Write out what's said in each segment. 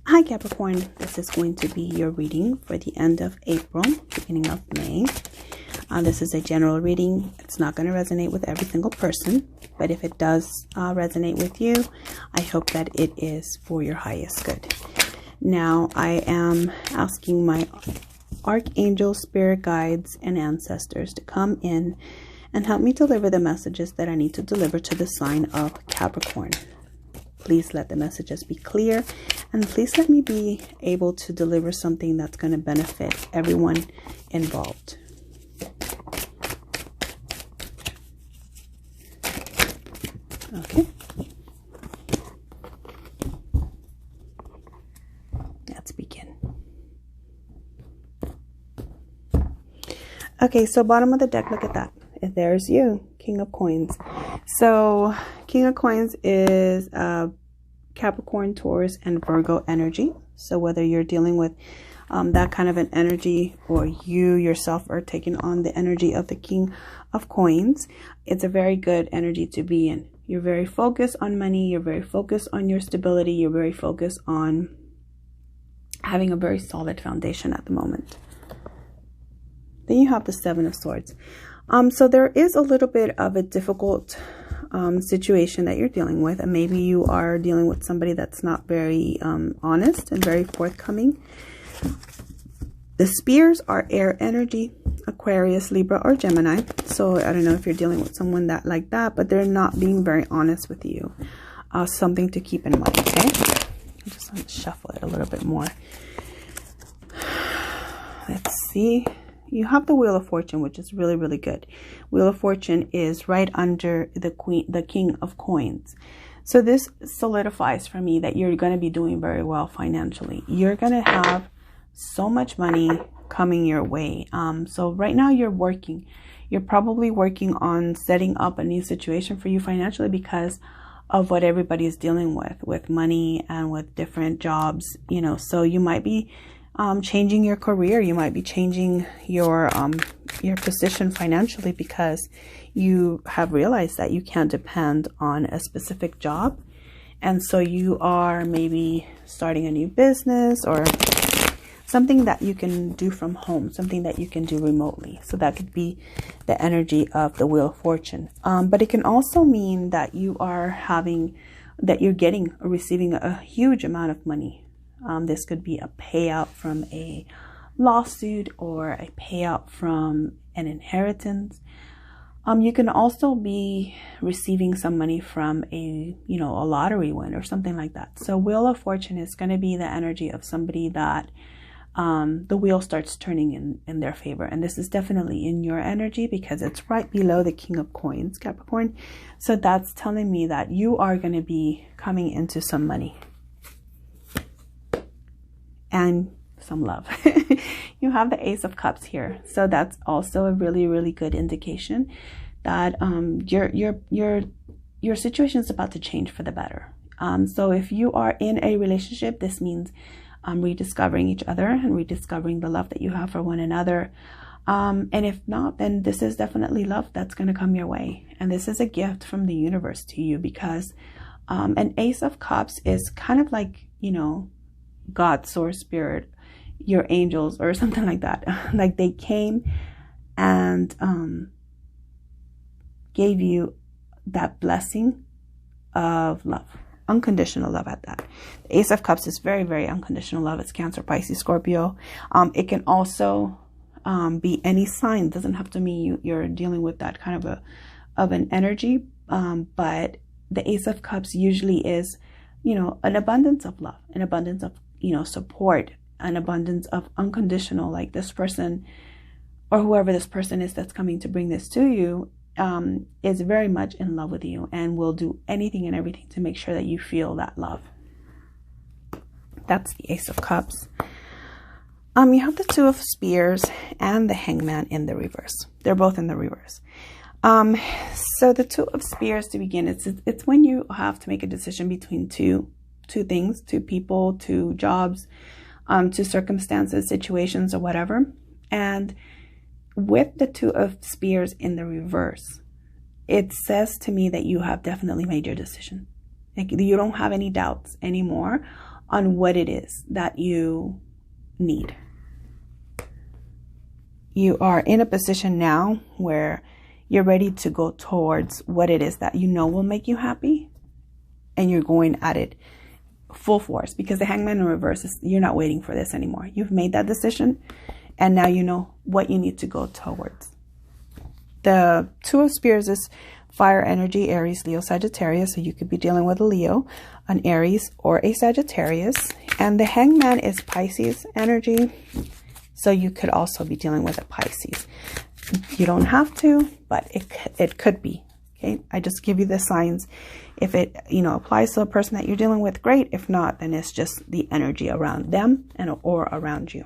Hi Capricorn, this is going to be your reading for the end of April, beginning of May. This is a general reading. It's not going to resonate with every single person, but if it does resonate with you, I hope that it is for your highest good. Now, I am asking my archangels, spirit guides, and ancestors to come in and help me deliver the messages that I need to deliver to the sign of Capricorn. Please let the messages be clear, and please let me be able to deliver something that's going to benefit everyone involved. Okay. Let's begin. Okay, so bottom of the deck, look at that. There's you, King of Coins. So King of Coins is Capricorn, Taurus, and Virgo energy. So whether you're dealing with that kind of an energy, or you yourself are taking on the energy of the King of Coins, it's a very good energy to be in. You're very focused on money. You're very focused on your stability. You're very focused on having a very solid foundation at the moment. Then you have the Seven of Swords. So there is a little bit of a difficult situation that you're dealing with, and maybe you are dealing with somebody that's not very honest and very forthcoming. The Spears are air energy, Aquarius, Libra, or Gemini. So I don't know if you're dealing with someone that like that, but they're not being very honest with you. Something to keep in mind, okay? I just want to shuffle it a little bit more. Let's see. You have the Wheel of Fortune, which is really, really good. Wheel of Fortune is right under the King of Coins. So this solidifies for me that you're going to be doing very well financially. You're going to have so much money coming your way. So right now you're working. You're probably working on setting up a new situation for you financially because of what everybody is dealing with money and with different jobs, you know. So you might be changing your career. You might be changing your position financially because you have realized that you can't depend on a specific job. And so you are maybe starting a new business or something that you can do from home, something that you can do remotely. So that could be the energy of the Wheel of Fortune. But it can also mean that you're getting or receiving a huge amount of money. This could be a payout from a lawsuit or a payout from an inheritance. You can also be receiving some money from a lottery win or something like that. So Wheel of Fortune is going to be the energy of somebody that the wheel starts turning in their favor. And this is definitely in your energy because it's right below the King of Coins, Capricorn. So that's telling me that you are going to be coming into some money and some love. You have the Ace of Cups here, so that's also a really, really good indication that your situation is about to change for the better. So if you are in a relationship, this means rediscovering each other and rediscovering the love that you have for one another. And if not, then this is definitely love that's going to come your way, and this is a gift from the universe to you because an Ace of Cups is kind of like, God, source, spirit, your angels, or something like that. Like they came and gave you that blessing of love, unconditional love at that. The Ace of Cups is very, very unconditional love. It's Cancer, Pisces, Scorpio. It can also be any sign. It doesn't have to mean you're dealing with that kind of an energy. But the Ace of Cups usually is, an abundance of love, an abundance of support, an abundance of unconditional, like this person or whoever this person is that's coming to bring this to you is very much in love with you and will do anything and everything to make sure that you feel that love. That's the Ace of Cups. You have the Two of Spears and the Hangman in the reverse. They're both in the reverse. So the Two of Spears, to begin, it's when you have to make a decision between two things, two people, two jobs, two circumstances, situations, or whatever. And with the Two of Spears in the reverse, it says to me that you have definitely made your decision. Like you don't have any doubts anymore on what it is that you need. You are in a position now where you're ready to go towards what it is that you know will make you happy, and you're going at it full force, because the Hangman in reverse is, you're not waiting for this anymore. You've made that decision, and now you know what you need to go towards. The Two of Spears is fire energy, Aries, Leo, Sagittarius. So you could be dealing with a Leo, an Aries, or a Sagittarius. And the Hangman is Pisces energy. So you could also be dealing with a Pisces. You don't have to, but it could be. Okay, I just give you the signs. If it, applies to a person that you're dealing with, great. If not, then it's just the energy around them or around you.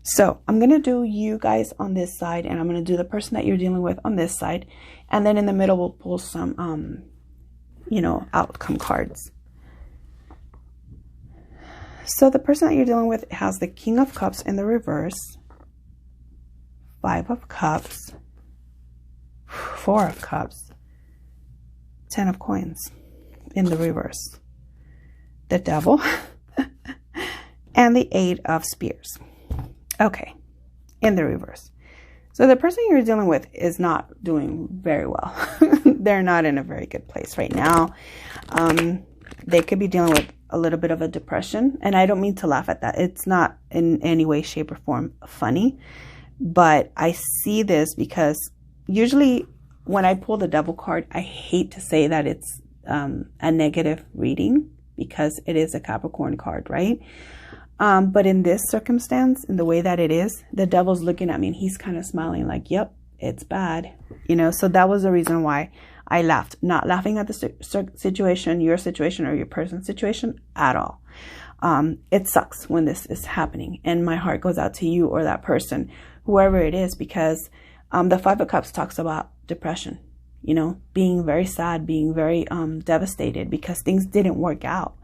So I'm going to do you guys on this side, and I'm going to do the person that you're dealing with on this side. And then in the middle, we'll pull some, outcome cards. So the person that you're dealing with has the King of Cups in the reverse, 5 of Cups, 4 of Cups, 10 of Coins in the reverse, the Devil, and the 8 of Spears. Okay, in the reverse. So the person you're dealing with is not doing very well. They're not in a very good place right now. They could be dealing with a little bit of a depression. And I don't mean to laugh at that. It's not in any way, shape, or form funny. But I see this because usually when I pull the Devil card, I hate to say that it's a negative reading, because it is a Capricorn card, right? But in this circumstance, in the way that it is, the Devil's looking at me and he's kind of smiling like, yep, it's bad. So that was the reason why I laughed. Not laughing at the situation, your situation, or your person's situation at all. It sucks when this is happening. And my heart goes out to you or that person, whoever it is, because the 5 of Cups talks about depression, being very sad, being very devastated because things didn't work out.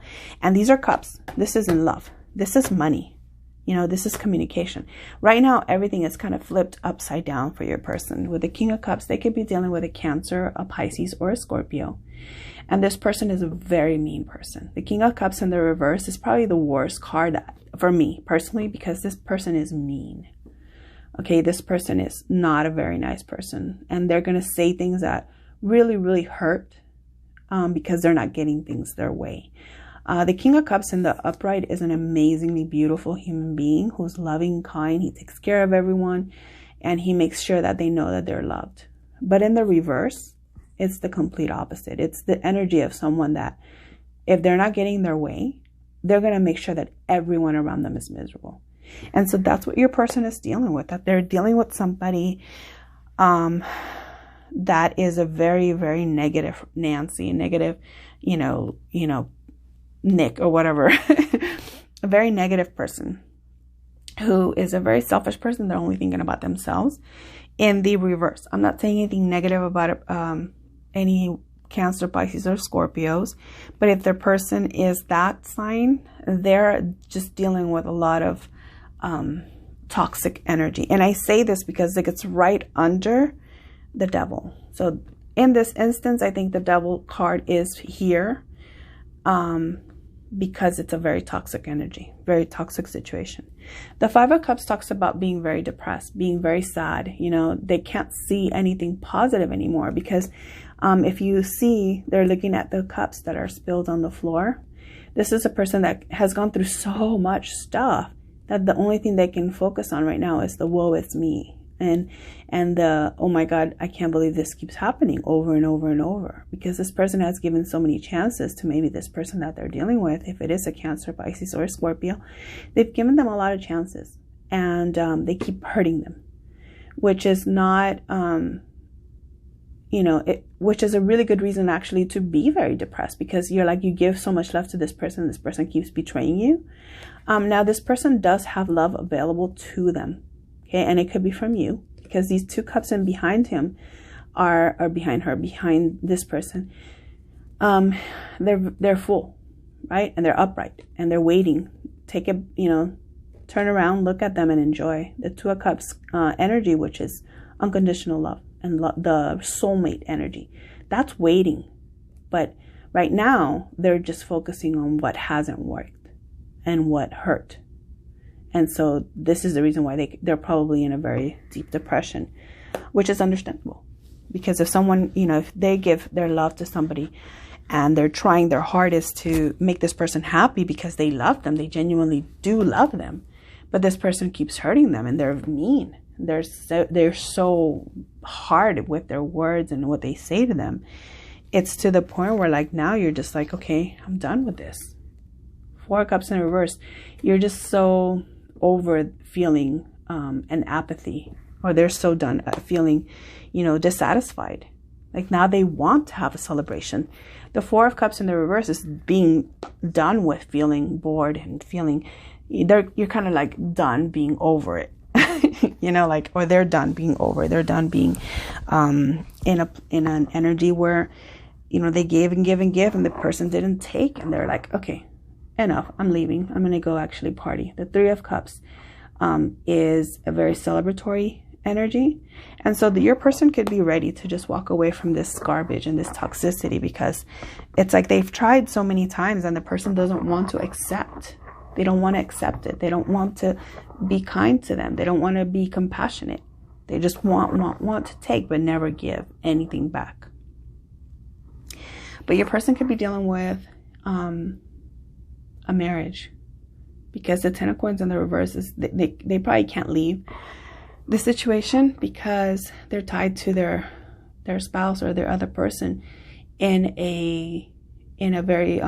And these are cups. This isn't love. This is money. This is communication. Right now, everything is kind of flipped upside down for your person. With the King of Cups, they could be dealing with a Cancer, a Pisces, or a Scorpio. And this person is a very mean person. The King of Cups in the reverse is probably the worst card for me personally, because this person is mean. Okay, this person is not a very nice person. And they're going to say things that really, really hurt because they're not getting things their way. The King of Cups in the upright is an amazingly beautiful human being who's loving, kind. He takes care of everyone, and he makes sure that they know that they're loved. But in the reverse, it's the complete opposite. It's the energy of someone that if they're not getting their way, they're going to make sure that everyone around them is miserable. And so that's what your person is dealing with, that they're dealing with somebody that is a very, very negative Nancy, negative, Nick or whatever, a very negative person who is a very selfish person. They're only thinking about themselves in the reverse. I'm not saying anything negative about any Cancer, Pisces, or Scorpios, but if their person is that sign, they're just dealing with a lot of toxic energy. And I say this because it gets right under the Devil. So in this instance, I think the Devil card is here because it's a very toxic energy, very toxic situation. The 5 of Cups talks about being very depressed, being very sad. They can't see anything positive anymore because if you see, they're looking at the cups that are spilled on the floor. This is a person that has gone through so much stuff that the only thing they can focus on right now is the woe is me. And the, oh my God, I can't believe this keeps happening over and over and over, because this person has given so many chances to maybe this person that they're dealing with. If it is a Cancer, Pisces, or a Scorpio, they've given them a lot of chances, and they keep hurting them, which is not, which is a really good reason actually to be very depressed, because you're like, you give so much love to this person keeps betraying you. Now this person does have love available to them. Okay, and it could be from you, because these 2 cups in behind him are behind her, behind this person. They're full, right? And they're upright and they're waiting. Take it, turn around, look at them and enjoy. The 2 of Cups energy, which is unconditional love and the soulmate energy. That's waiting. But right now, they're just focusing on what hasn't worked. and what hurt. And so this is the reason why they're probably in a very deep depression, which is understandable. Because if someone, you know, if they give their love to somebody and they're trying their hardest to make this person happy because they love them, they genuinely do love them, but this person keeps hurting them and they're mean. They're so hard with their words and what they say to them. It's to the point where like now you're just like, okay, I'm done with this. 4 of Cups in reverse. You're just so over feeling an apathy, or they're so done feeling, you know, dissatisfied. Like now they want to have a celebration. The 4 of Cups in the reverse is being done with feeling bored and feeling you're kind of like done being over it. You know, like, or they're done being over. They're done being in an energy where, you know, they gave and give and give and the person didn't take, and they're like, okay, enough, I'm leaving. I'm going to go actually party. The 3 of Cups is a very celebratory energy. And so your person could be ready to just walk away from this garbage and this toxicity, because it's like they've tried so many times and the person doesn't want to accept. They don't want to accept it. They don't want to be kind to them. They don't want to be compassionate. They just want to take but never give anything back. But your person could be dealing with a marriage, because the 10 of Coins in the reverse is they probably can't leave the situation because they're tied to their spouse or their other person in a very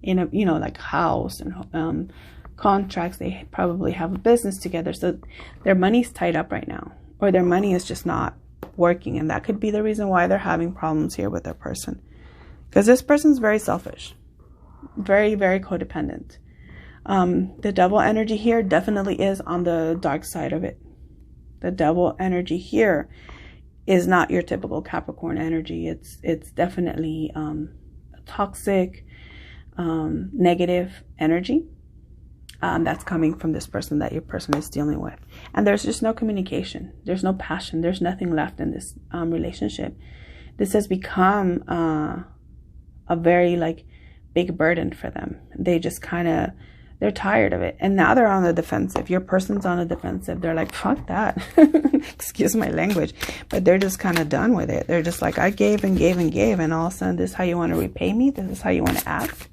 you know, like house and contracts. They probably have a business together, so their money's tied up right now, or their money is just not working, and that could be the reason why they're having problems here with their person, because this person's very selfish, very, very codependent. The Devil energy here definitely is on the dark side of it. The Devil energy here is not your typical Capricorn energy. It's definitely toxic, negative energy that's coming from this person that your person is dealing with. And there's just no communication. There's no passion. There's nothing left in this relationship. This has become a very like big burden for them. They just kind of, they're tired of it. And now they're on the defensive. Your person's on the defensive. They're like, fuck that. Excuse my language. But they're just kind of done with it. They're just like, I gave and gave and gave, and all of a sudden this is how you want to repay me? This is how you want to act?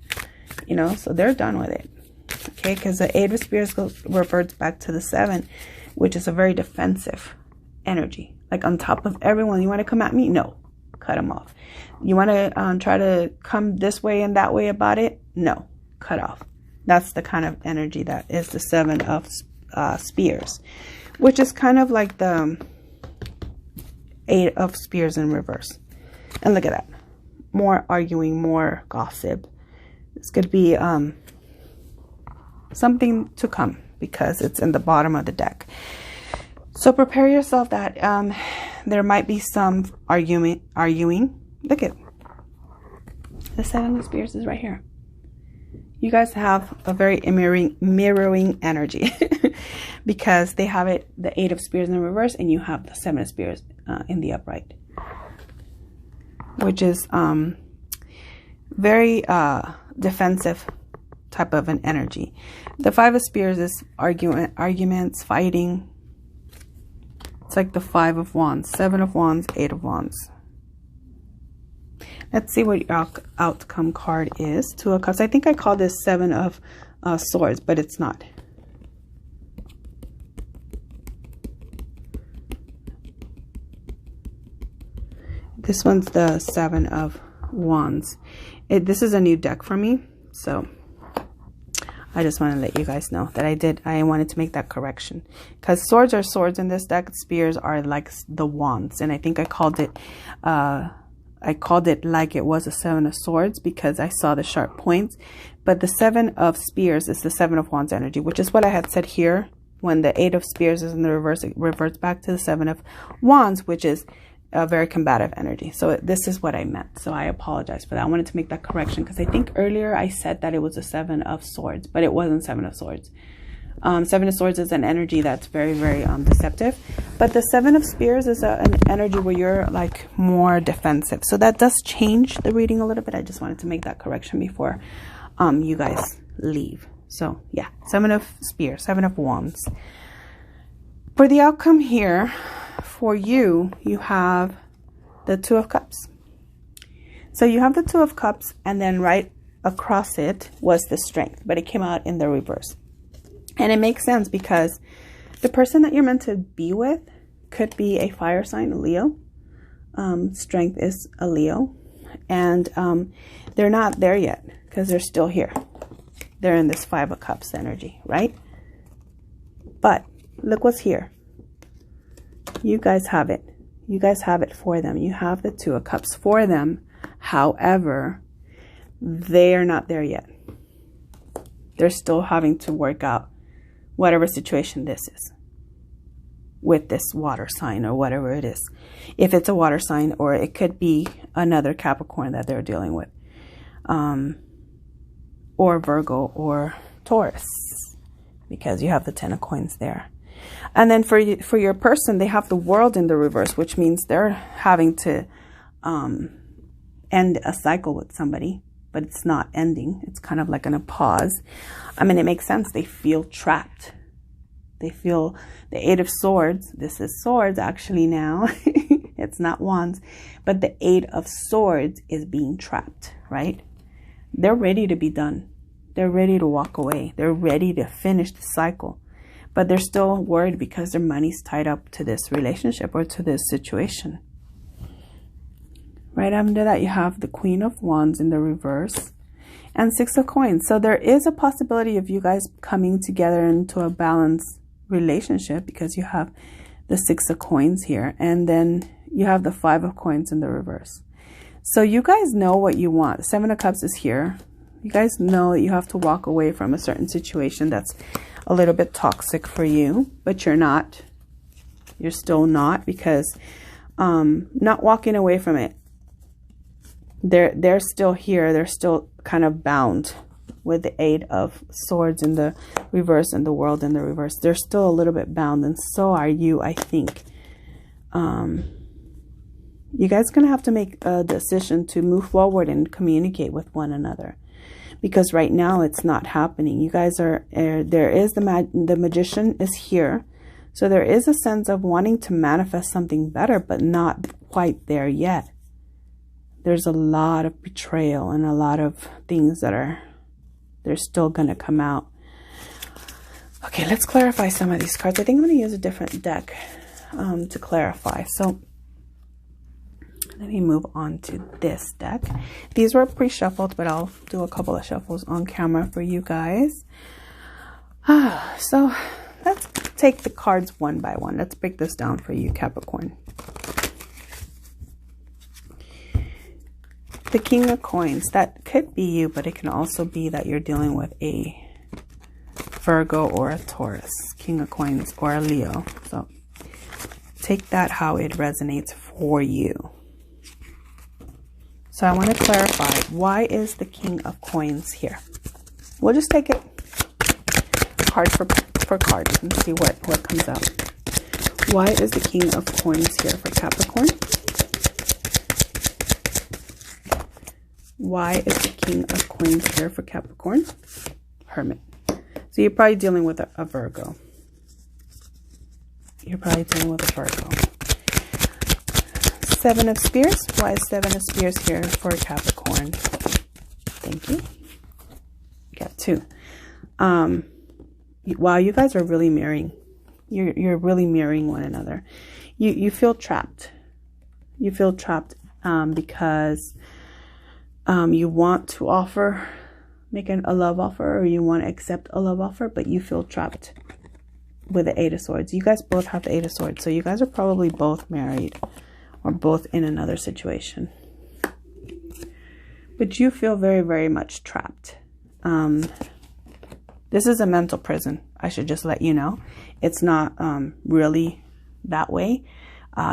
You know, so they're done with it. Okay, because the 8 of Spears reverts back to the 7, which is a very defensive energy. Like on top of everyone, you want to come at me? No. Cut them off. You want to try to come this way and that way about it? No. Cut off. That's the kind of energy that is the 7 of Spears, which is kind of like the 8 of Spears in reverse. And look at that. More arguing, more gossip. This could be something to come because it's in the bottom of the deck. So prepare yourself that there might be some arguing. Look at the 7 of Spears is right here. You guys have a very mirroring energy because they have it, the 8 of Spears in the reverse, and you have the 7 of Spears in the upright, which is very defensive type of an energy. The 5 of Spears is arguments, fighting. It's like the 5 of Wands, 7 of Wands, 8 of Wands. Let's see what your outcome card is. 2 of Cups. I think I called this 7 of Swords, but it's not. This one's the 7 of Wands. This is a new deck for me, so I just want to let you guys know that I wanted to make that correction, because swords are swords in this deck. Spears are like the wands, and I think I called it like it was a 7 of Swords because I saw the sharp points. But the 7 of Spears is the 7 of Wands energy, which is what I had said here. When the 8 of Spears is in the reverse, it reverts back to the 7 of Wands, which is a very combative energy. So this is what I meant. So I apologize for that. I wanted to make that correction because I think earlier I said that it was a 7 of Swords, but it wasn't 7 of Swords. 7 of Swords is an energy that's very, very deceptive. But the 7 of Spears is an energy where you're like more defensive. So that does change the reading a little bit. I just wanted to make that correction before you guys leave. So yeah, 7 of Spears, 7 of Wands. For the outcome here, for you, you have the 2 of Cups. So you have the 2 of Cups, and then right across it was the Strength, but it came out in the reverse. And it makes sense because the person that you're meant to be with could be a fire sign, a Leo. Strength is a Leo. And they're not there yet because they're still here. They're in this 5 of Cups energy, right? But look what's here. You guys have it. You guys have it for them. You have the 2 of Cups for them. However, they are not there yet. They're still having to work out whatever situation this is with this water sign or whatever it is. If it's a water sign, or it could be another Capricorn that they're dealing with, or Virgo or Taurus, because you have the 10 of Coins there. And then for your person, they have the World in the reverse, which means they're having to end a cycle with somebody, but it's not ending. It's kind of like in a pause. I mean, it makes sense. They feel trapped. They feel the 8 of Swords. This is Swords actually now. It's not Wands, but the 8 of Swords is being trapped, right? They're ready to be done. They're ready to walk away. They're ready to finish the cycle, but they're still worried because their money's tied up to this relationship or to this situation. Right under that, you have the Queen of Wands in the reverse and 6 of Coins. So there is a possibility of you guys coming together into a balanced relationship because you have the 6 of Coins here, and then you have the 5 of Coins in the reverse. So you guys know what you want. 7 of Cups is here. You guys know that you have to walk away from a certain situation that's a little bit toxic for you, but you're not. You're still not, because not walking away from it. They're still here. They're still kind of bound with the 8 of Swords in the reverse and the World in the reverse. They're still a little bit bound, and so are you, I think. You guys are going to have to make a decision to move forward and communicate with one another, because right now it's not happening. You guys are, there is the Magician is here. So there is a sense of wanting to manifest something better, but not quite there yet. There's a lot of betrayal and a lot of things that they're still going to come out. Okay, let's clarify some of these cards. I think I'm going to use a different deck to clarify. So let me move on to this deck. These were pre-shuffled, but I'll do a couple of shuffles on camera for you guys. So let's take the cards one by one. Let's break this down for you, Capricorn. The King of Coins, that could be you, but it can also be that you're dealing with a Virgo or a Taurus, King of Coins, or a Leo. So take that how it resonates for you. So I want to clarify, why is the King of Coins here? We'll just take it card for card and see what comes out. Why is the King of Coins here for Capricorn? Why is the King of Coins here for Capricorn? Hermit. So you're probably dealing with a Virgo. You're probably dealing with a Virgo. 7 of Spears. Why is 7 of Spears here for Capricorn? Thank you. Got 2. Wow, you guys are really mirroring. You're really mirroring one another. You feel trapped. You feel trapped because you want to make a love offer, or you want to accept a love offer, but you feel trapped with the 8 of Swords. You guys both have the 8 of Swords, so you guys are probably both married or both in another situation. But you feel very, very much trapped. This is a mental prison. I should just let you know. It's not really that way.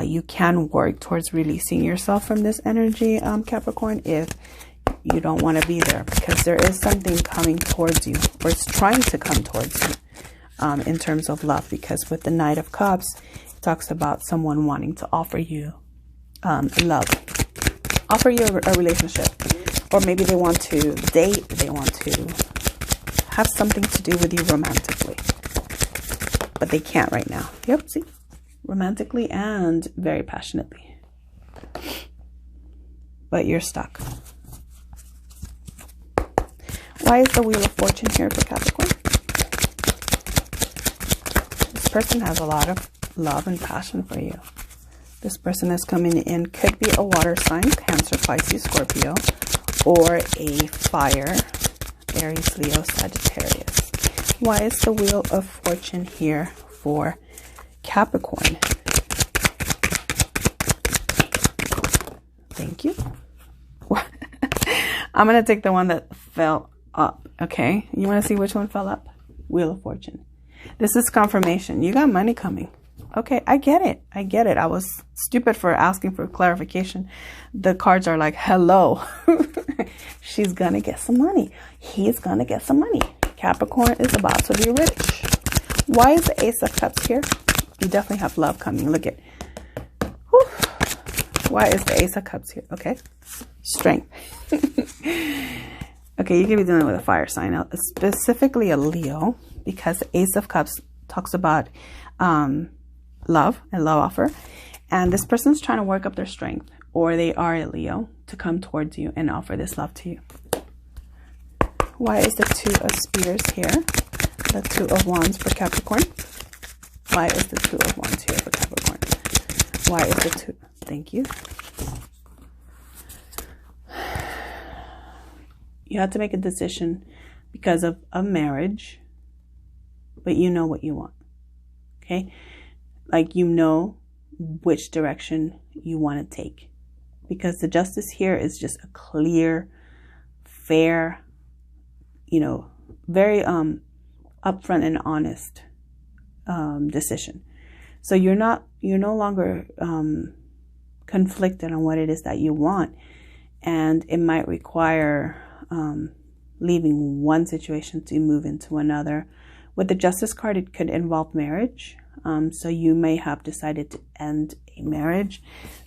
You can work towards releasing yourself from this energy, Capricorn, if you don't want to be there, because there is something coming towards you, or it's trying to come towards you in terms of love, because with the Knight of Cups, it talks about someone wanting to offer you love, offer you a relationship, or maybe they want to date, they want to have something to do with you romantically. But they can't right now. Yep, see? Romantically and very passionately. But you're stuck. Why is the Wheel of Fortune here for Capricorn? This person has a lot of love and passion for you. This person is coming in, could be a water sign, Cancer, Pisces, Scorpio, or a fire, Aries, Leo, Sagittarius. Why is the Wheel of Fortune here for Capricorn? Thank you. I'm going to take the one that fell up, okay? You want to see which one fell up? Wheel of Fortune. This is confirmation. You got money coming. Okay, I get it. I get it. I was stupid for asking for clarification. The cards are like, hello. She's going to get some money. He's going to get some money. Capricorn is about to be rich. Why is the Ace of Cups here? You definitely have love coming. Look at. Whew. Why is the Ace of Cups here? Okay. Strength. Okay, you could be dealing with a fire sign, specifically a Leo, because the Ace of Cups talks about love and love offer. And this person's trying to work up their strength, or they are a Leo, to come towards you and offer this love to you. Why is the Two of Spears here? The Two of Wands for Capricorn. Why is the Two of Wands here for Capricorn? Why is the Two? Thank you. You have to make a decision because of a marriage, but you know what you want. Okay? Like, you know which direction you want to take, because the Justice here is just a clear, fair, you know, very upfront and honest decision. So you're no longer conflicted on what it is that you want, and it might require leaving one situation to move into another. With the Justice card, it could involve marriage. So you may have decided to end a marriage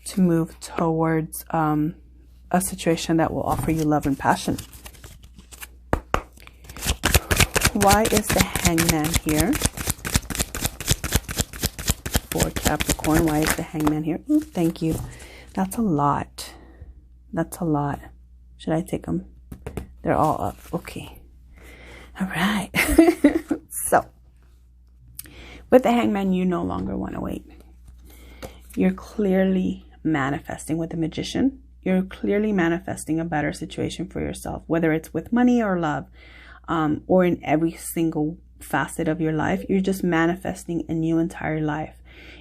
to move towards a situation that will offer you love and passion. Why is the Hangman here for Capricorn? Why is the Hangman here? Ooh, thank you. That's a lot. That's a lot. Should I take them? They're all up. Okay. All right. So, with the Hangman, you no longer want to wait. You're clearly manifesting. With the Magician, you're clearly manifesting a better situation for yourself, whether it's with money or love, or in every single facet of your life. You're just manifesting a new entire life.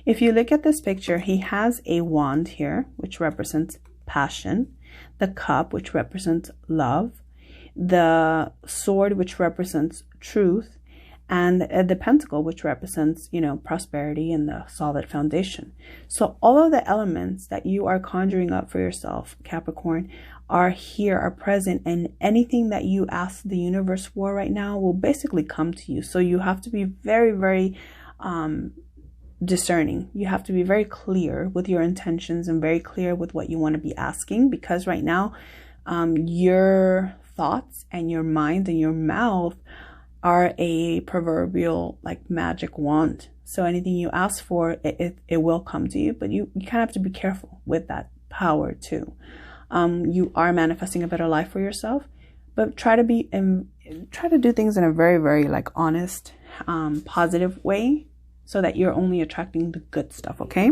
If you look at this picture, he has a wand here, which represents passion, the cup, which represents love, the sword, which represents truth, and the pentacle, which represents, you know, prosperity and the solid foundation. So all of the elements that you are conjuring up for yourself, Capricorn, are here, are present, and anything that you ask the universe for right now will basically come to you. So you have to be very, very discerning. You have to be very clear with your intentions and very clear with what you want to be asking, because right now your thoughts and your mind and your mouth are a proverbial like magic wand. So anything you ask for, it will come to you, but you kind of have to be careful with that power too. You are manifesting a better life for yourself, but try to do things in a very, very like honest, positive way, so that you're only attracting the good stuff. Okay.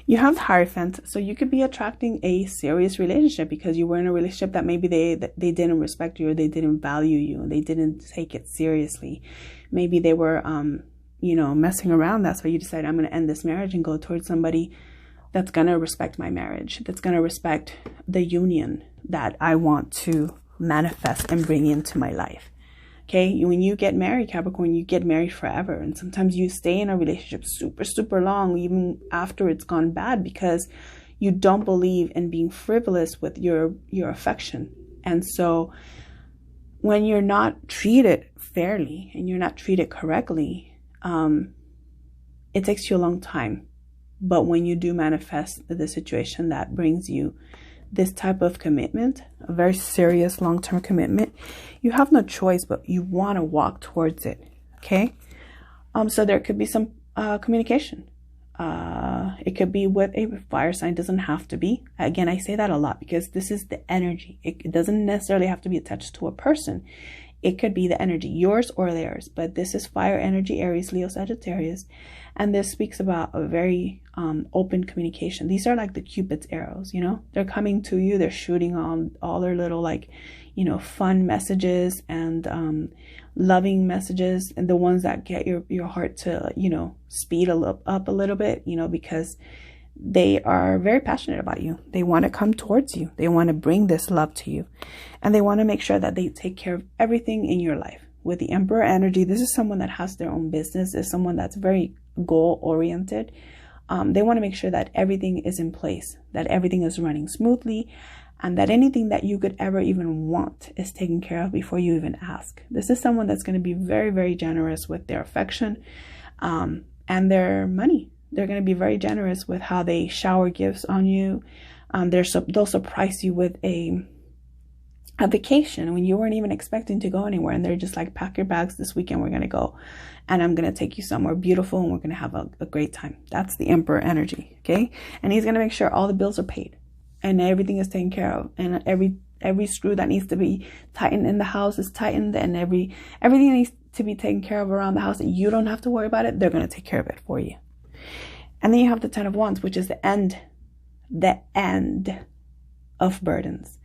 You have the Hierophant, so you could be attracting a serious relationship because you were in a relationship that maybe they didn't respect you, or they didn't value you, and they didn't take it seriously. Maybe they were, you know, messing around. That's why you decided, I'm going to end this marriage and go towards somebody that's going to respect my marriage, that's going to respect the union that I want to manifest and bring into my life. Okay, when you get married, Capricorn, you get married forever. And sometimes you stay in a relationship super, super long, even after it's gone bad, because you don't believe in being frivolous with your affection. And so when you're not treated fairly and you're not treated correctly, it takes you a long time. But when you do manifest the situation that brings you this type of commitment, a very serious long-term commitment, you have no choice, but you want to walk towards it. Okay. So there could be some communication. It could be with a fire sign. Doesn't have to be. Again, I say that a lot because this is the energy. It doesn't necessarily have to be attached to a person. It could be the energy, yours or theirs. But this is fire energy, Aries, Leo, Sagittarius. And this speaks about a very open communication. These are like the Cupid's arrows, you know. They're coming to you. They're shooting on all their little, like, you know, fun messages and loving messages, and the ones that get your heart to, you know, speed up a little bit, you know, because they are very passionate about you. They want to come towards you. They want to bring this love to you, and they want to make sure that they take care of everything in your life. With the Emperor energy, this is someone that has their own business. Is someone that's very goal oriented. They want to make sure that everything is in place, that everything is running smoothly, and that anything that you could ever even want is taken care of before you even ask. This is someone that's going to be very, very generous with their affection and their money. They're going to be very generous with how they shower gifts on you. They'll surprise you with a vacation when you weren't even expecting to go anywhere. And they're just like, pack your bags, this weekend we're going to go. And I'm going to take you somewhere beautiful and we're going to have a great time. That's the Emperor energy. Okay. And he's going to make sure all the bills are paid and everything is taken care of. And every screw that needs to be tightened in the house is tightened, and everything that needs to be taken care of around the house that you don't have to worry about it, they're going to take care of it for you. And then you have the Ten of Wands, which is the end of burdens.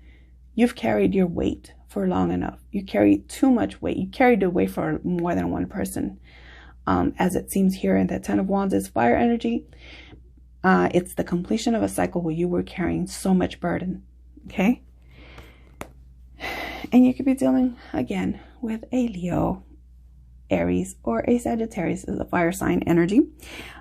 You've carried your weight for long enough. You carry too much weight. You carried the weight for more than one person. As it seems here in the Ten of Wands is fire energy. It's the completion of a cycle where you were carrying so much burden. Okay. And you could be dealing again with a Leo, Aries, or a Sagittarius is a fire sign energy.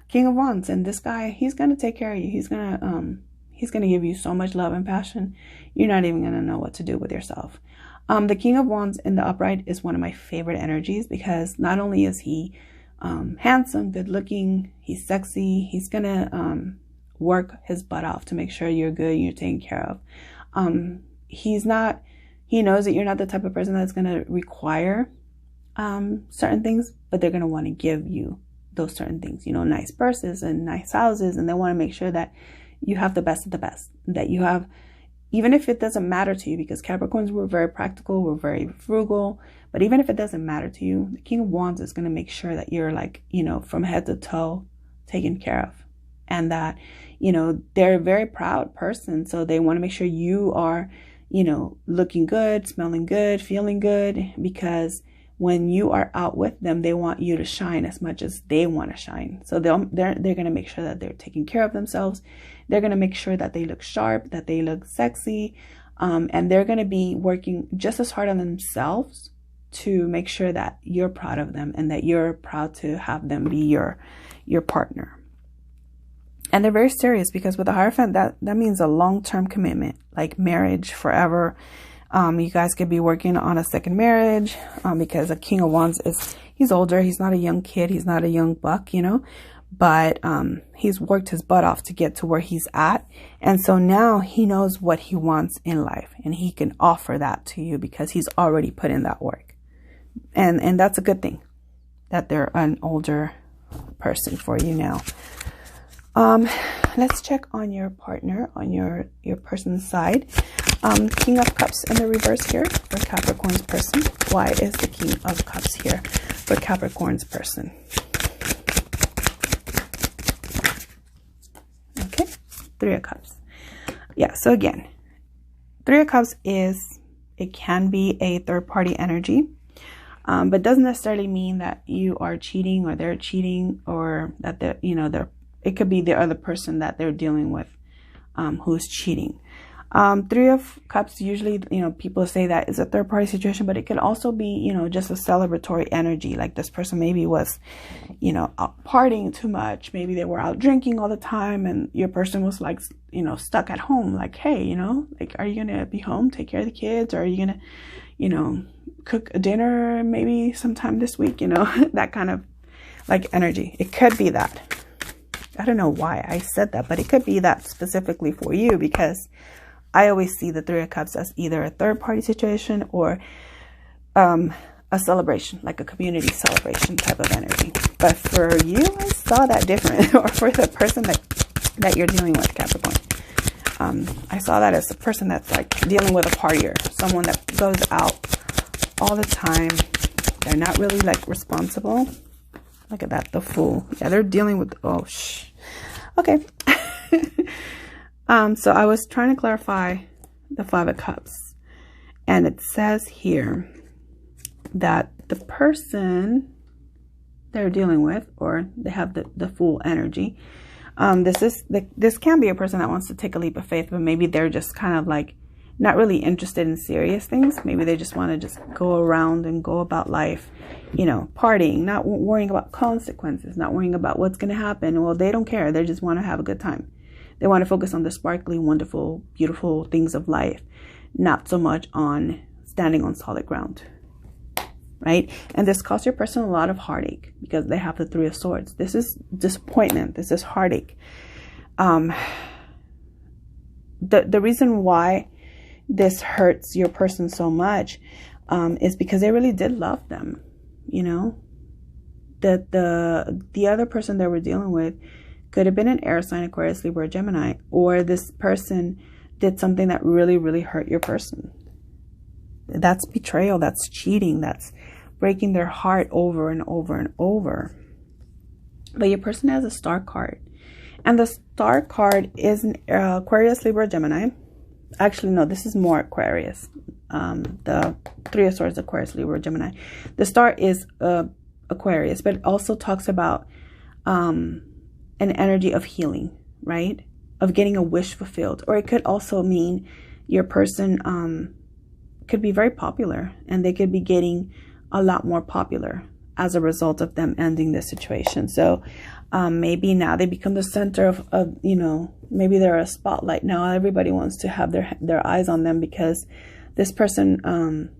King of Wands, and this guy, he's going to take care of you. He's going to give you so much love and passion. You're not even going to know what to do with yourself. The King of Wands in the upright is one of my favorite energies because not only is he handsome, good looking, he's sexy, he's going to work his butt off to make sure you're good, you're taken care of. He knows that you're not the type of person that's going to require certain things, but they're going to want to give you those certain things, you know, nice purses and nice houses. And they want to make sure that you have the best of the best, that you have, even if it doesn't matter to you, because Capricorns, we're very practical, we're very frugal, but even if it doesn't matter to you, the King of Wands is going to make sure that you're like, you know, from head to toe taken care of, and that, you know, they're a very proud person. So they want to make sure you are, you know, looking good, smelling good, feeling good, because when you are out with them, they want you to shine as much as they want to shine. So they're going to make sure that they're taking care of themselves. They're going to make sure that they look sharp, that they look sexy. And they're going to be working just as hard on themselves to make sure that you're proud of them and that you're proud to have them be your partner. And they're very serious because with the Hierophant, that means a long-term commitment, like marriage forever. You guys could be working on a second marriage because a King of Wands he's older. He's not a young kid. He's not a young buck, you know, but he's worked his butt off to get to where he's at. And so now he knows what he wants in life, and he can offer that to you because he's already put in that work. And that's a good thing that they're an older person for you now. Let's check on your partner, on your person's side. King of Cups in the reverse here for Capricorn's person. Why is the King of Cups here for Capricorn's person? Okay, Three of Cups. Yeah, so again, Three of Cups it can be a third-party energy, but doesn't necessarily mean that you are cheating or they're cheating, or that it could be the other person that they're dealing with who's cheating. Three of Cups, usually, people say that it's a third party situation, but it could also be, just a celebratory energy. Like this person maybe was, out partying too much. Maybe they were out drinking all the time, and your person was like, stuck at home. Like, hey, like, are you going to be home, take care of the kids? Or are you going to, cook a dinner maybe sometime this week? That kind of like energy. It could be that. I don't know why I said that, but it could be that specifically for you because I always see the Three of Cups as either a third party situation or a celebration, like a community celebration type of energy. But for you, I saw that different. Or for the person that you're dealing with, Capricorn. I saw that as a person that's like dealing with a partier, someone that goes out all the time. They're not really like responsible. Look at that, the Fool. Yeah, they're dealing with, oh, shh. Okay. So I was trying to clarify the Five of Cups. And it says here that the person they're dealing with, or they have the Fool energy, this can be a person that wants to take a leap of faith, but maybe they're just kind of like not really interested in serious things. Maybe they just want to just go around and go about life, you know, partying, not worrying about consequences, not worrying about what's going to happen. Well, they don't care. They just want to have a good time. They want to focus on the sparkly, wonderful, beautiful things of life, not so much on standing on solid ground. Right? And this costs your person a lot of heartache because they have the Three of Swords. This is disappointment. This is heartache. The reason why this hurts your person so much is because they really did love them. You know, that the other person they were dealing with could have been an air sign, Aquarius, Libra, or Gemini, or this person did something that really, really hurt your person. That's betrayal. That's cheating. That's breaking their heart over and over and over. But your person has a Star card. And the Star card is an Aquarius, Libra, Gemini. Actually, no, this is more Aquarius. The Three of Swords, Aquarius, Libra, Gemini. The Star is Aquarius, but it also talks about an energy of healing, right? Of getting a wish fulfilled. Or it could also mean your person could be very popular, and they could be getting a lot more popular as a result of them ending this situation. So maybe now they become the center of, you know, maybe they're a spotlight. Now everybody wants to have their eyes on them because this person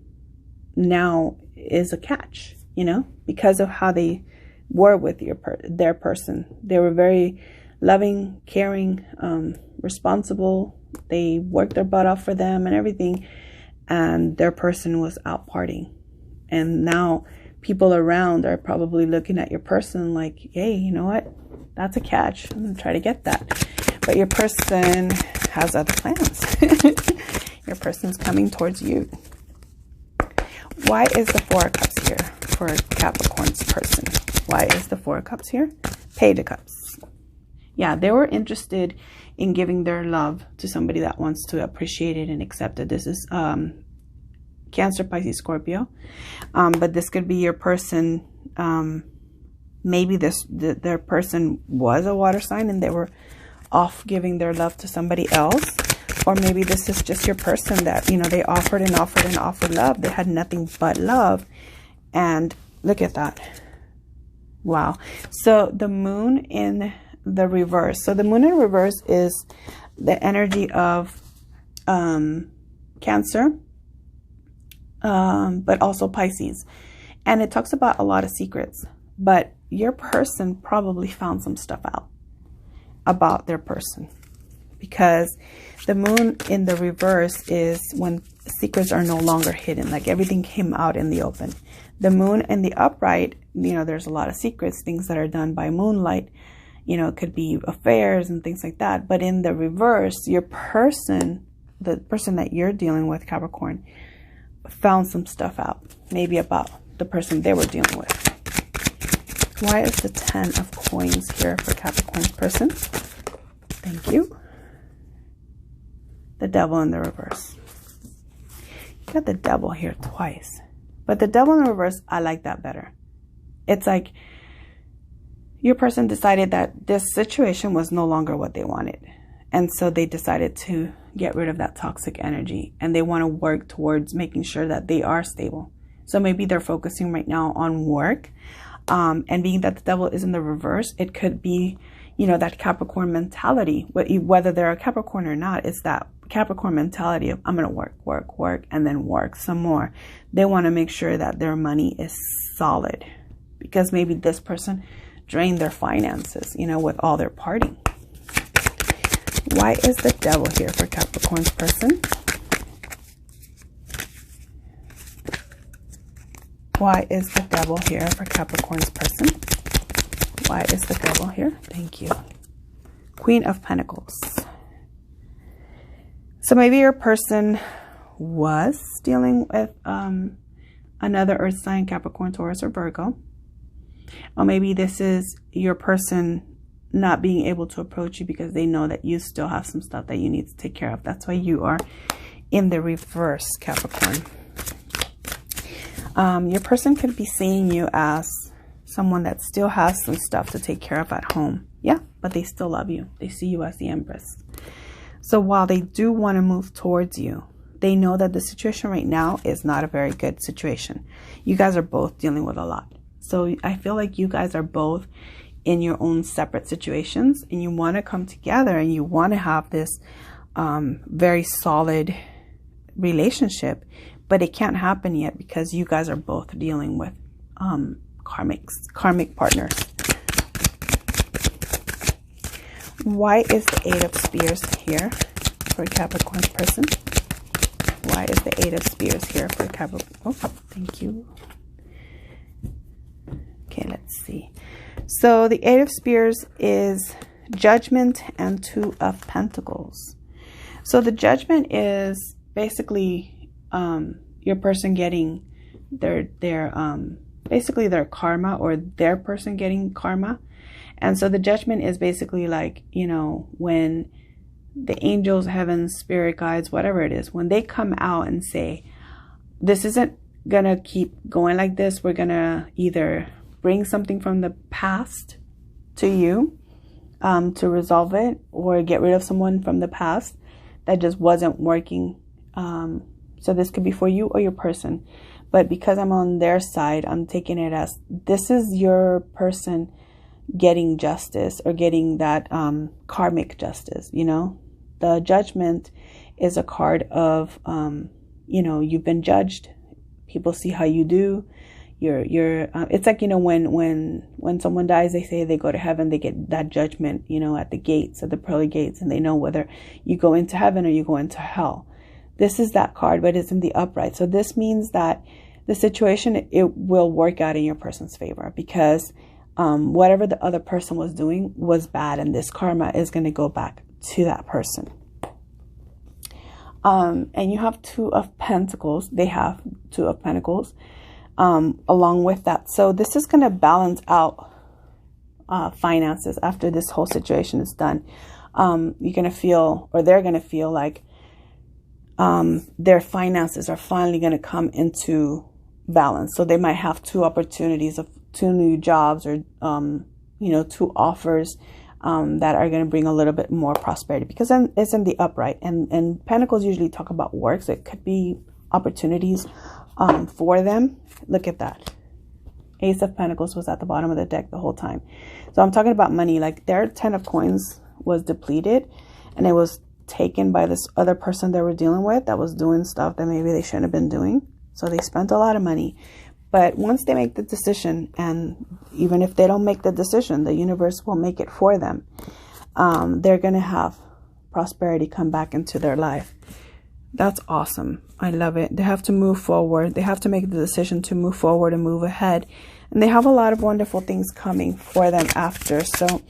now is a catch, you know, because of how they were with their person. They were very loving, caring, responsible. They worked their butt off for them and everything. And their person was out partying. And now people around are probably looking at your person like, hey, you know what? That's a catch. I'm going to try to get that. But your person has other plans. Your person's coming towards you. Why is the Four of Cups here for Capricorn's person? Why is the Four of Cups here? Page of Cups. Yeah, they were interested in giving their love to somebody that wants to appreciate it and accept it. This is Cancer, Pisces, Scorpio. But this could be your person. Maybe their person was a water sign and they were off giving their love to somebody else. Or maybe this is just your person that, you know, they offered and offered and offered love. They had nothing but love. And look at that. Wow. So the moon in the reverse. So the moon in reverse is the energy of Cancer, but also Pisces. And it talks about a lot of secrets. But your person probably found some stuff out about their person. Because the moon in the reverse is when secrets are no longer hidden. Like everything came out in the open. The moon in the upright, you know, there's a lot of secrets, things that are done by moonlight. You know, it could be affairs and things like that. But in the reverse, your person, the person that you're dealing with, Capricorn, found some stuff out. Maybe about the person they were dealing with. Why is the 10 of coins here for Capricorn's person? Thank you. The devil in the reverse. You got the devil here twice. But the devil in the reverse, I like that better. It's like your person decided that this situation was no longer what they wanted. And so they decided to get rid of that toxic energy. And they want to work towards making sure that they are stable. So maybe they're focusing right now on work. And being that the devil is in the reverse, it could be, you know, that Capricorn mentality. Whether they're a Capricorn or not, it's that Capricorn mentality of I'm going to work, and then work some more. They want to make sure that their money is solid. Because maybe this person drained their finances, you know, with all their partying. Why is the Devil here for Capricorn's person? Why is the Devil here for Capricorn's person? Why is the Devil here? Thank you. Queen of Pentacles. So maybe your person was dealing with another earth sign, Capricorn, Taurus, or Virgo. Or maybe this is your person not being able to approach you because they know that you still have some stuff that you need to take care of. That's why you are in the reverse, Capricorn. Your person could be seeing you as someone that still has some stuff to take care of at home. Yeah, but they still love you. They see you as the Empress. So while they do want to move towards you, they know that the situation right now is not a very good situation. You guys are both dealing with a lot. So I feel like you guys are both in your own separate situations, and you want to come together and you want to have this very solid relationship, but it can't happen yet because you guys are both dealing with karmic partners. Why is the Eight of Spears here for Capricorn's person? Why is the Eight of Spears here for Capricorn? Oh, thank you. Okay, let's see. So the Eight of Spears is Judgment and Two of Pentacles. So the Judgment is basically your person getting their basically their karma, or their person getting karma. And so the Judgment is basically like, you know, when the angels, heaven, spirit guides, whatever it is, when they come out and say, this isn't gonna keep going like this, we're gonna either bring something from the past to you to resolve it, or get rid of someone from the past that just wasn't working. So this could be for you or your person. But because I'm on their side, I'm taking it as this is your person getting justice, or getting that karmic justice. You know, the Judgment is a card of, you know, you've been judged. People see how you do. It's like, you know, when someone dies, they say they go to heaven, they get that judgment, you know, at the gates, at the pearly gates, and they know whether you go into heaven or you go into hell. This is that card, but it's in the upright. So this means that the situation, it will work out in your person's favor, because whatever the other person was doing was bad, and this karma is going to go back to that person. And you have Two of Pentacles. They have Two of Pentacles along with that. So this is going to balance out finances after this whole situation is done. You're going to feel, or they're going to feel like their finances are finally going to come into balance. So they might have two opportunities of two new jobs, or you know, two offers that are going to bring a little bit more prosperity, because then it's in the upright, and Pentacles usually talk about work, so it could be opportunities for them. Look at that. Ace of Pentacles was at the bottom of the deck the whole time. So I'm talking about money. Like their 10 of coins was depleted, and it was taken by this other person they were dealing with that was doing stuff that maybe they shouldn't have been doing. So they spent a lot of money. But once they make the decision, and even if they don't make the decision, the universe will make it for them. They're going to have prosperity come back into their life. That's awesome. I love it. They have to move forward. They have to make the decision to move forward and move ahead. And they have a lot of wonderful things coming for them after. So,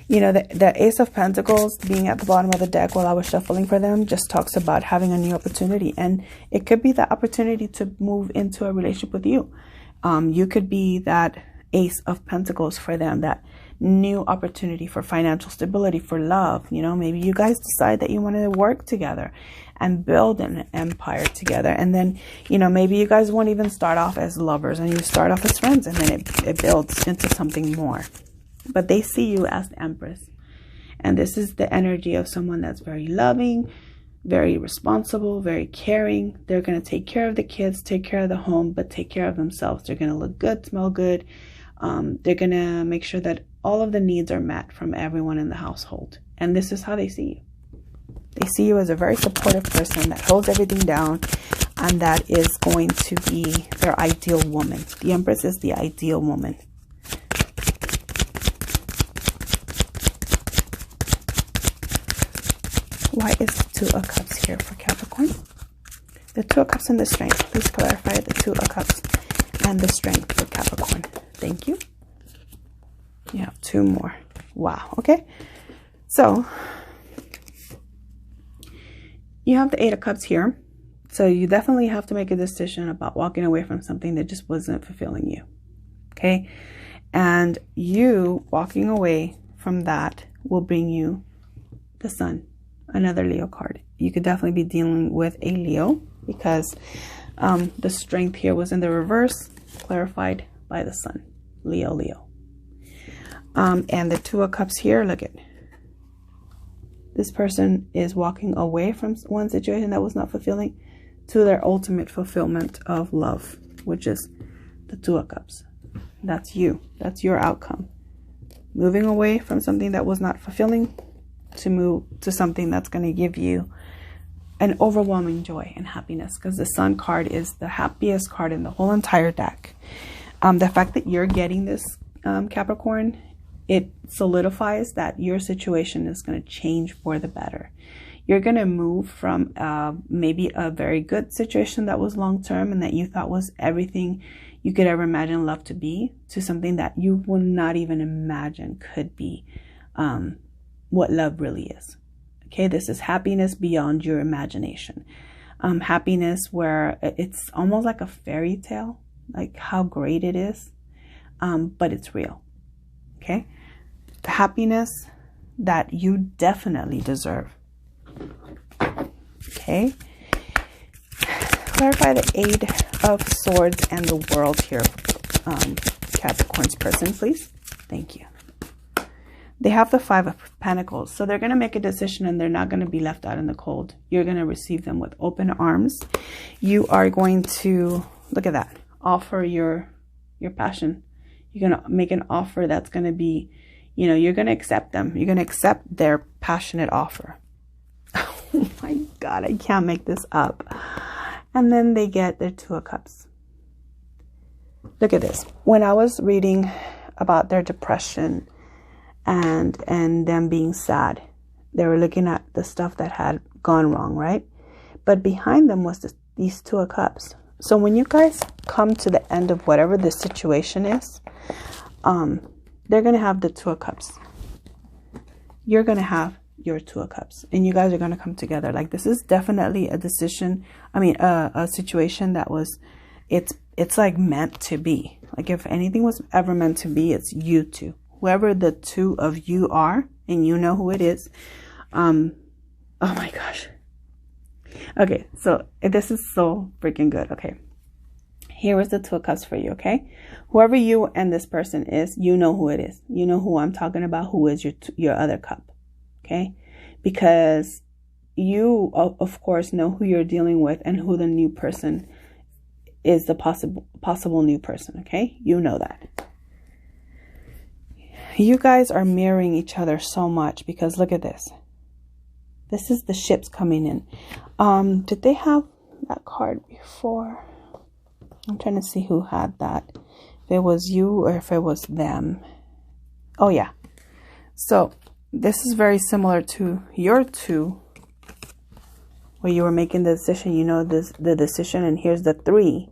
you know, the Ace of Pentacles being at the bottom of the deck while I was shuffling for them just talks about having a new opportunity. And it could be the opportunity to move into a relationship with you. You could be that Ace of Pentacles for them, that new opportunity for financial stability, for love. You know, maybe you guys decide that you want to work together and build an empire together. And then, you know, maybe you guys won't even start off as lovers, and you start off as friends, and then it builds into something more. But they see you as the Empress. And this is the energy of someone that's very loving, very responsible, very caring. They're going to take care of the kids, take care of the home, but take care of themselves. They're going to look good, smell good. They're going to make sure that all of the needs are met from everyone in the household. And this is how they see you. They see you as a very supportive person that holds everything down, and that is going to be their ideal woman. The Empress is the ideal woman. Why is Two of Cups here for Capricorn? The Two of Cups and the Strength. Please clarify the Two of Cups and the Strength for Capricorn. Thank you. You have 2 more. Wow. Okay. So you have the 8 of Cups here. So you definitely have to make a decision about walking away from something that just wasn't fulfilling you. Okay. And you walking away from that will bring you the Sun, another Leo card. You could definitely be dealing with a Leo because the Strength here was in the reverse, clarified by the Sun. Leo, Leo. And the Two of Cups here, look at this person is walking away from one situation that was not fulfilling to their ultimate fulfillment of love, which is the Two of Cups. That's you. That's your outcome. Moving away from something that was not fulfilling to move to something that's going to give you an overwhelming joy and happiness, because the Sun card is the happiest card in the whole entire deck. The fact that you're getting this, Capricorn, it solidifies that your situation is going to change for the better. You're going to move from maybe a very good situation that was long-term and that you thought was everything you could ever imagine love to be, to something that you will not even imagine could be what love really is. Okay, this is happiness beyond your imagination. Happiness where it's almost like a fairy tale, like how great it is, but it's real. Okay, the happiness that you definitely deserve. Okay, clarify the 8 of Swords and the World here, Capricorn's person, please. Thank you. They have the 5 of Pentacles, so they're going to make a decision and they're not going to be left out in the cold. You're going to receive them with open arms. You are going to, look at that, offer your passion. You're going to make an offer that's going to be, you know, you're going to accept them. You're going to accept their passionate offer. Oh my God, I can't make this up. And then they get their Two of Cups. Look at this. When I was reading about their depression and them being sad, they were looking at the stuff that had gone wrong, right? But behind them was these Two of Cups. So when you guys come to the end of whatever the situation is, they're going to have the Two of Cups. You're going to have your Two of Cups, and you guys are going to come together. Like, this is definitely a decision. I mean, a situation that was, it's like meant to be. Like, if anything was ever meant to be, it's you two. Whoever the two of you are, and you know who it is. Oh my gosh. Okay, so this is so freaking good. Okay, here is the Two of Cups for you. Okay, whoever you and this person is, you know who it is. You know who I'm talking about. Who is your other cup? Okay, because you of course know who you're dealing with and who the new person is, the possible new person. Okay, you know that. You guys are mirroring each other so much, because look at this. This is the ships coming in. Did they have that card before? I'm trying to see who had that. If it was you or if it was them. Oh yeah. So this is very similar to your two, where you were making the decision. You know the decision, and here's the 3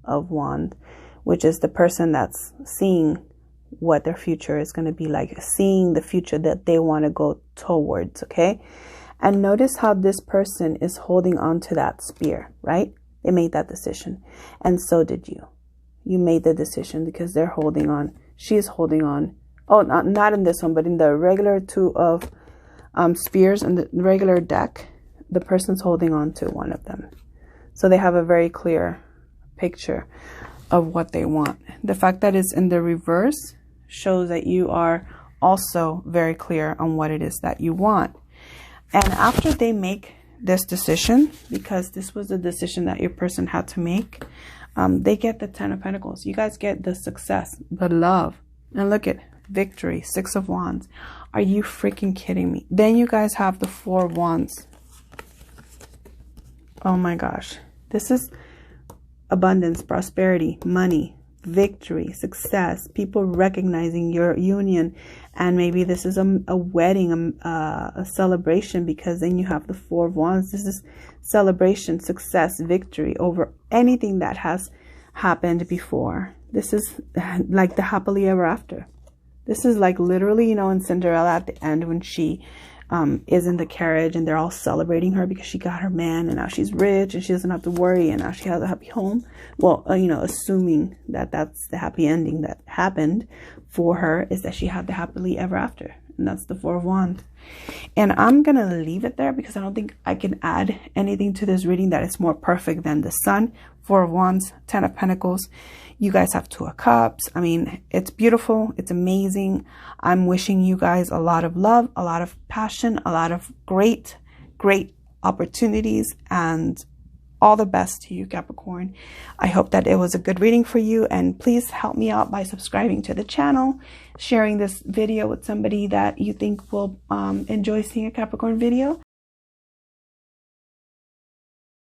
of Wands, which is the person that's seeing what their future is going to be like, seeing the future that they want to go towards. Okay, and notice how this person is holding on to that spear, right? They made that decision, and so did you. You made the decision because they're holding on. She is holding on. Oh, not in this one, but in the regular 2 of spears and the regular deck, the person's holding on to one of them. So they have a very clear picture of what they want. The fact that it's in the reverse shows that you are also very clear on what it is that you want. And after they make this decision, because this was a decision that your person had to make, they get the 10 of Pentacles. You guys get the success, the love. And look at victory, 6 of Wands. Are you freaking kidding me? Then you guys have the 4 of Wands. Oh my gosh. This is abundance, prosperity, money, victory, success, people recognizing your union. And maybe this is a wedding, a celebration, because then you have the Four of Wands. This is celebration, success, victory over anything that has happened before. This is like the happily ever after. This is like literally, you know, in Cinderella at the end when she is in the carriage and they're all celebrating her because she got her man and now she's rich and she doesn't have to worry and now she has a happy home. Well, you know, assuming that that's the happy ending that happened for her, is that she had the happily ever after. And that's the Four of Wands. And I'm going to leave it there because I don't think I can add anything to this reading that is more perfect than the Sun, Four of Wands, Ten of Pentacles. You guys have Two of Cups. I mean, it's beautiful. It's amazing. I'm wishing you guys a lot of love, a lot of passion, a lot of great opportunities, and all the best to you, Capricorn. I hope that it was a good reading for you, and please help me out by subscribing to the channel, sharing this video with somebody that you think will enjoy seeing a Capricorn video.